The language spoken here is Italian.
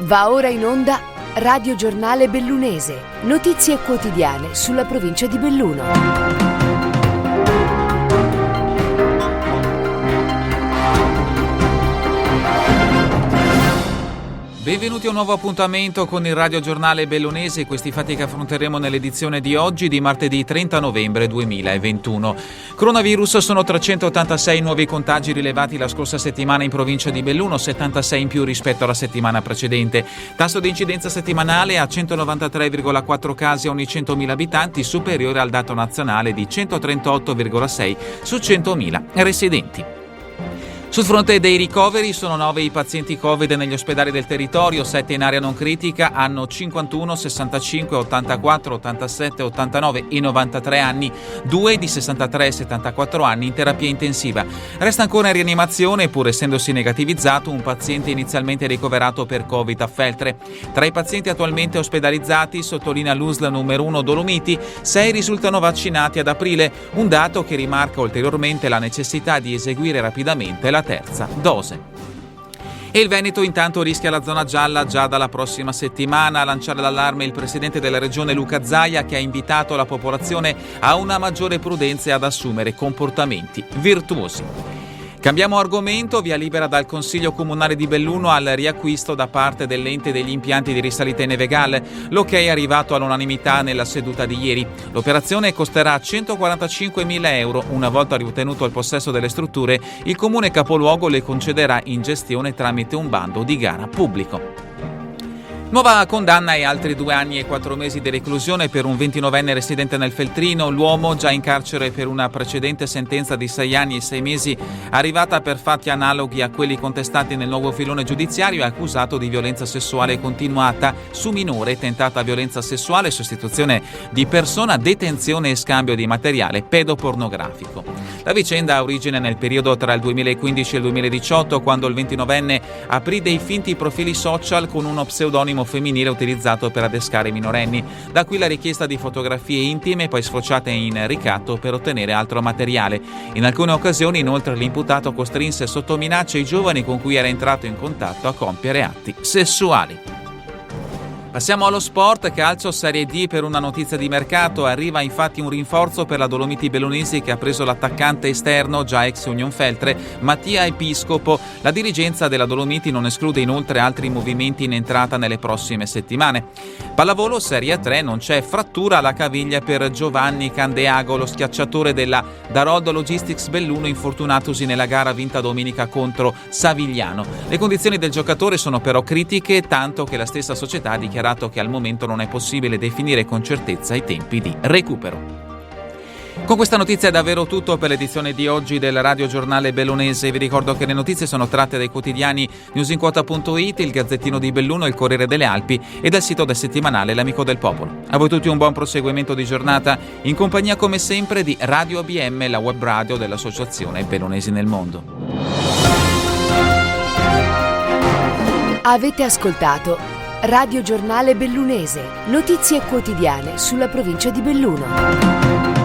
Va ora in onda Radio Giornale Bellunese, notizie quotidiane sulla provincia di Belluno. Benvenuti a un nuovo appuntamento con il Radio Giornale Bellunese, questi fatti che affronteremo nell'edizione di oggi di martedì 30 novembre 2021. Coronavirus: sono 386 nuovi contagi rilevati la scorsa settimana in provincia di Belluno, 76 in più rispetto alla settimana precedente. Tasso di incidenza settimanale a 193,4 casi a ogni 100.000 abitanti, superiore al dato nazionale di 138,6 su 100.000 residenti. Sul fronte dei ricoveri sono 9 i pazienti Covid negli ospedali del territorio, 7 in area non critica, hanno 51, 65, 84, 87, 89 e 93 anni, 2 di 63 e 74 anni in terapia intensiva. Resta ancora in rianimazione, pur essendosi negativizzato, un paziente inizialmente ricoverato per Covid a Feltre. Tra i pazienti attualmente ospedalizzati, sottolinea l'USL numero 1 Dolomiti, 6 risultano vaccinati ad aprile, un dato che rimarca ulteriormente la necessità di eseguire rapidamente la terza dose. E il Veneto intanto rischia la zona gialla già dalla prossima settimana. A lanciare l'allarme il presidente della regione Luca Zaia, che ha invitato la popolazione a una maggiore prudenza e ad assumere comportamenti virtuosi. Cambiamo argomento, via libera dal Consiglio Comunale di Belluno al riacquisto da parte dell'ente degli impianti di risalita in Neve Gall. L'ok è arrivato all'unanimità nella seduta di ieri. L'operazione costerà 145.000 euro. Una volta riottenuto il possesso delle strutture, il comune capoluogo le concederà in gestione tramite un bando di gara pubblico. Nuova condanna e altri 2 anni e 4 mesi di reclusione per un 29enne residente nel Feltrino. L'uomo, già in carcere per una precedente sentenza di 6 anni e 6 mesi, arrivata per fatti analoghi a quelli contestati nel nuovo filone giudiziario, è accusato di violenza sessuale continuata su minore, tentata violenza sessuale, sostituzione di persona, detenzione e scambio di materiale pedopornografico. La vicenda ha origine nel periodo tra il 2015 e il 2018, quando il 29enne aprì dei finti profili social con uno pseudonimo femminile utilizzato per adescare i minorenni. Da qui la richiesta di fotografie intime, poi sfociate in ricatto per ottenere altro materiale. In alcune occasioni, inoltre, l'imputato costrinse sotto minacce i giovani con cui era entrato in contatto a compiere atti sessuali. Passiamo allo sport. Calcio Serie D per una notizia di mercato. Arriva infatti un rinforzo per la Dolomiti Bellunesi, che ha preso l'attaccante esterno, già ex Union Feltre, Mattia Episcopo. La dirigenza della Dolomiti non esclude inoltre altri movimenti in entrata nelle prossime settimane. Pallavolo Serie 3, non c'è frattura alla caviglia per Giovanni Candeago, lo schiacciatore della Darod Logistics Belluno, infortunatosi nella gara vinta domenica contro Savigliano. Le condizioni del giocatore sono però critiche, tanto che la stessa società ha dichiarato che al momento non è possibile definire con certezza i tempi di recupero. Con questa notizia è davvero tutto per l'edizione di oggi del Radio Giornale Bellunese. Vi ricordo che le notizie sono tratte dai quotidiani newsinquota.it, il Gazzettino di Belluno, il Corriere delle Alpi e dal sito del settimanale L'Amico del Popolo. A voi tutti un buon proseguimento di giornata, in compagnia come sempre di Radio ABM, la web radio dell'Associazione Bellunesi nel Mondo. Avete ascoltato Radio Giornale Bellunese, notizie quotidiane sulla provincia di Belluno.